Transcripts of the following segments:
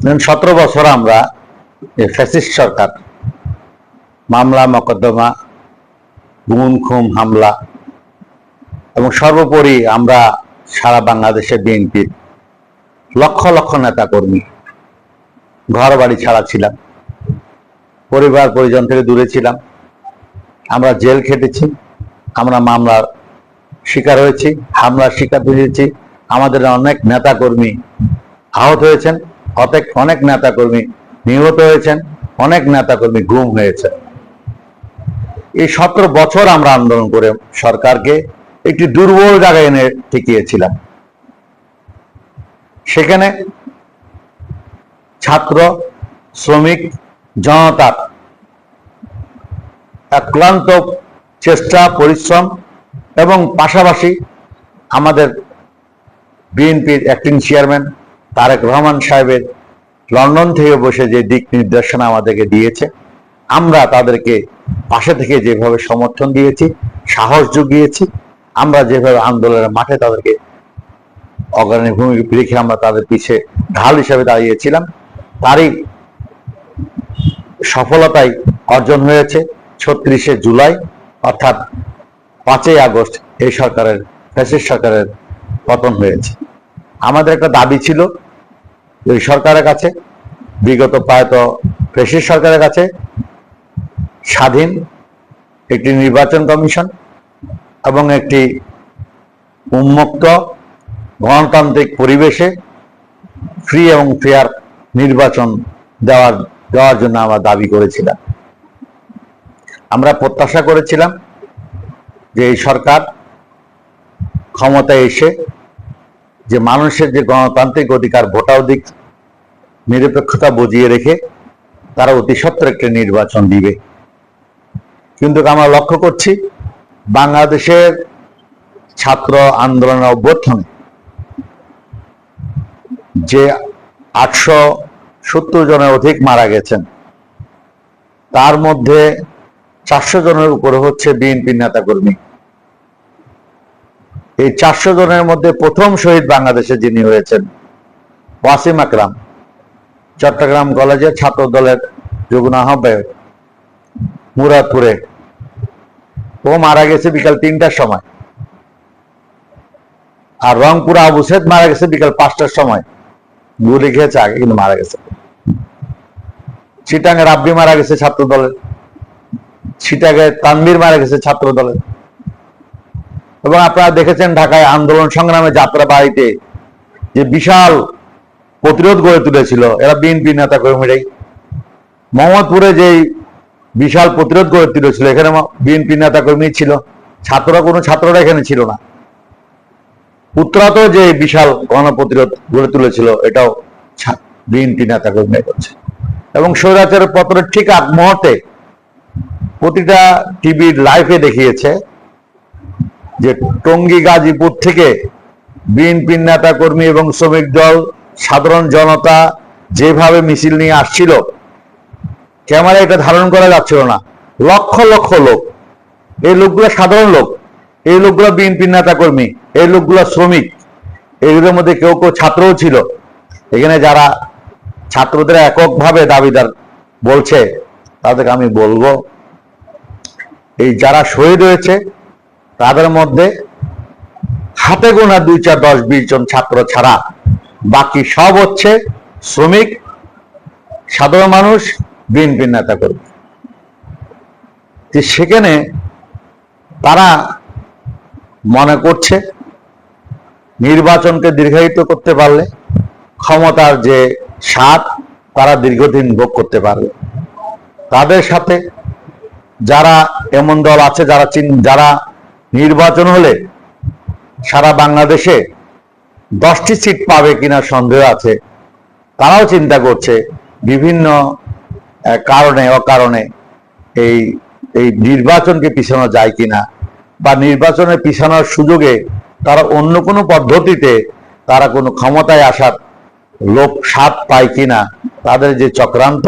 17 বছর আমরা ফ্যাসিস্ট সরকার মামলা মকদ্দমা গুম খুম হামলা এবং সর্বোপরি আমরা সারা বাংলাদেশে বিএনপির লক্ষ লক্ষ নেতা কর্মী ঘর বাড়ি ছাড়া ছিলাম, পরিবার পরিজন থেকে দূরে ছিলাম। আমরা জেল খেটেছি, আমরা মামলার শিকার হয়েছি, হামলার শিকার হয়েছি। আমাদের অনেক নেতা কর্মী আহত হয়েছেন, অনেক নেতা কর্মী নিহত হয়েছেন, অনেক নেতা কর্মী গুম হয়েছে। এই 17 বছর আমরা আন্দোলন করে সরকারকে একটি দুর্বল জায়গায় এনে ঠেকিয়েছিলাম। সেখানে ছাত্র, শ্রমিক, জনতার অক্লান্ত চেষ্টা, পরিশ্রম এবং পাশাপাশি আমাদের বিএনপির অ্যাক্টিং চেয়ারম্যান তারেক রহমান সাহেবের লন্ডন থেকে বসে যে দিক নির্দেশনা আমাদেরকে দিয়েছে, আমরা তাদেরকে পাশে থেকে যেভাবে সমর্থন দিয়েছি, সাহস জুগিয়েছি, আমরা যেভাবে আন্দোলনের মাঠে তাদেরকে অগ্রণী ভূমিকা রেখে আমরা তাদের পিছে ঢাল হিসেবে দাঁড়িয়েছিলাম, তারই সফলতাই অর্জন হয়েছে 36শে জুলাই অর্থাৎ 5ই আগস্ট এই সরকারের, ফ্যাসিস্ট সরকারের পতন হয়েছে। আমাদের একটা দাবি ছিল এই সরকারের কাছে, বিগত প্রায়ত ফ্যাসিস্ট সরকারের কাছে, স্বাধীন একটি নির্বাচন কমিশন এবং একটি উন্মুক্ত গণতান্ত্রিক পরিবেশে ফ্রি এবং ফেয়ার নির্বাচন দেওয়ার জন্য আমরা দাবি করেছিলাম। আমরা প্রত্যাশা করেছিলাম যে এই সরকার ক্ষমতায় এসে যে মানুষের যে গণতান্ত্রিক অধিকার, ভোটাধিকার, নিরপেক্ষতা বজিয়ে রেখে তারা অতি সত্বর একটি নির্বাচন দিবে। কিন্তু আমরা লক্ষ্য করছি বাংলাদেশের ছাত্র আন্দোলনের অভ্যুত্থানে যে 870 জনের অধিক মারা গেছেন, তার মধ্যে 400 জনের উপরে হচ্ছে বিএনপির নেতাকর্মী। এই 400 জনের মধ্যে প্রথম শহীদ বাংলাদেশে যিনি হয়েছেন ওয়াসিম আকরাম, চট্টগ্রাম কলেজের ছাত্র দলের যুগ্ম আহ্বায়ক, মুরাদপুরে। ও মারা গেছে বিকাল 3টার সময়। আর রংপুরে আবু সৈয়দ মারা গেছে বিকাল 5টার সময়, গুলি খেয়েছে আগে, কিন্তু মারা গেছে। চিটাঙ্গে রাব্বি মারা গেছে ছাত্র দলের, চিটাঙ্গে তানভীর মারা গেছে ছাত্র দলের। এবং আপনারা দেখেছেন ঢাকায় আন্দোলন সংগ্রামে যাত্রা বাড়িতে যে বিশাল প্রতিরোধ গড়ে তুলেছিল এরা বিএনপি নেতা কর্মীরাই। মোহাম্মদপুরে যে বিশাল প্রতিরোধ গড়ে তুলেছিল এখানে বিএনপি নেতা কর্মী ছিল, কোনো ছাত্ররা এখানে ছিল না। উত্তরাতেও যে বিশাল গণপ্রতিরোধ গড়ে তুলেছিল এটাও বিএনপি নেতা কর্মী করছে। এবং স্বৈরাচারের পতনের ঠিক আগ মুহূর্তে প্রতিটা টিভির লাইভে দেখিয়েছে যে টঙ্গী গাজীপুর থেকে বিএনপির নেতা কর্মী এবং শ্রমিক দল, সাধারণ জনতা যেভাবে মিছিল নিয়ে আসছিল, ক্যামেরা এটা ধারণ করা যাচ্ছিল না। লক্ষ লক্ষ লোক, এই লোকগুলো সাধারণ লোক, এই লোকগুলো বিএনপির নেতা কর্মী, এই লোকগুলো শ্রমিক, এগুলোর মধ্যে কেউ কেউ ছাত্রও ছিল। এখানে যারা ছাত্রদের এককভাবে দাবিদার বলছে তাদেরকে আমি বলবো, এই যারা শহীদ হয়েছে তাদের মধ্যে হাতে গোনা 2, 4, 10, 20 জন ছাত্র ছাড়া বাকি সব হচ্ছে শ্রমিক, সাধারণ মানুষ, বিএনপির নেতা কর্মী। সেখানে তারা মনে করছে নির্বাচনকে দীর্ঘায়িত করতে পারলে ক্ষমতার যে স্বাদ তারা দীর্ঘদিন ভোগ করতে পারবে। তাদের সাথে যারা এমন দল আছে যারা নির্বাচন হলে সারা বাংলাদেশে 10টি সিট পাবে কিনা সন্দেহ আছে, তারাও চিন্তা করছে বিভিন্ন কারণে অকারণে এই নির্বাচনকে পিছানো যায় কিনা, বা নির্বাচনে পিছানোর সুযোগে তারা অন্য কোনো পদ্ধতিতে তারা কোনো ক্ষমতায় আসার লোভ স্বাদ পায় কিনা। তাদের যে চক্রান্ত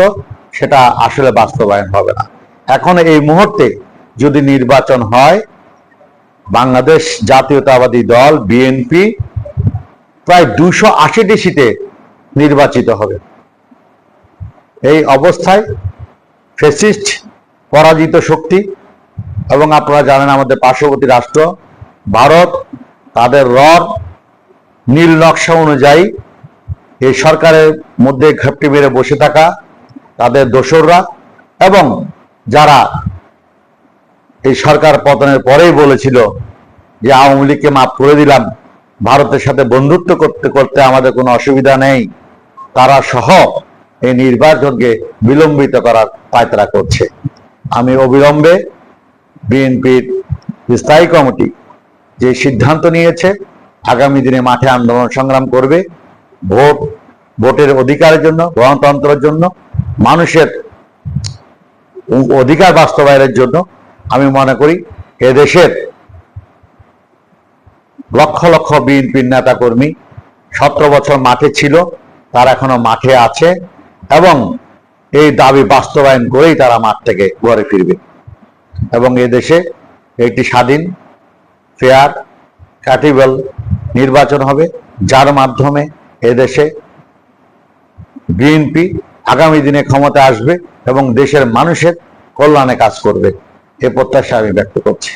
সেটা আসলে বাস্তবায়ন হবে না। এখন এই মুহূর্তে যদি নির্বাচন হয়, বাংলাদেশ জাতীয়তাবাদী দল বিএনপি প্রায় 280টি সিটে নির্বাচিত হবে। এই অবস্থায় ফ্যাসিস্ট পরাজিত শক্তি, এবং আপনারা জানেন আমাদের পার্শ্ববর্তী রাষ্ট্র ভারত, তাদের নীল নকশা অনুযায়ী এই সরকারের মধ্যে ঘাপটি মেরে বসে থাকা তাদের দোসররা, এবং যারা এই সরকার পতনের পরেই বলেছিল যে আওয়ামী লীগকে মাফ করে দিলাম, ভারতের সাথে বন্ধুত্ব করতে করতে আমাদের কোনো অসুবিধা নেই, তারা সহ এই নির্বাচনকে বিলম্বিত করার পায়তারা করছে। আমি অবিলম্বে বিএনপির স্থায়ী কমিটি যে সিদ্ধান্ত নিয়েছে আগামী দিনে মাঠে আন্দোলন সংগ্রাম করবে ভোটের অধিকারের জন্য, গণতন্ত্রের জন্য, মানুষের অধিকার বাস্তবায়নের জন্য, আমি মনে করি এদেশের লক্ষ লক্ষ বিএনপির নেতা কর্মী 17 বছর মাঠে ছিল, তারা এখনো মাঠে আছে এবং এই দাবি বাস্তবায়ন করেই তারা মাঠ থেকে ঘরে ফিরবে, এবং এদেশে একটি স্বাধীন, ফেয়ার, ক্রেডিবল নির্বাচন হবে, যার মাধ্যমে এদেশে বিএনপি আগামী দিনে ক্ষমতা আসবে এবং দেশের মানুষের কল্যাণে কাজ করবে। এ প্রত্যাশা আমি ব্যক্ত করছি।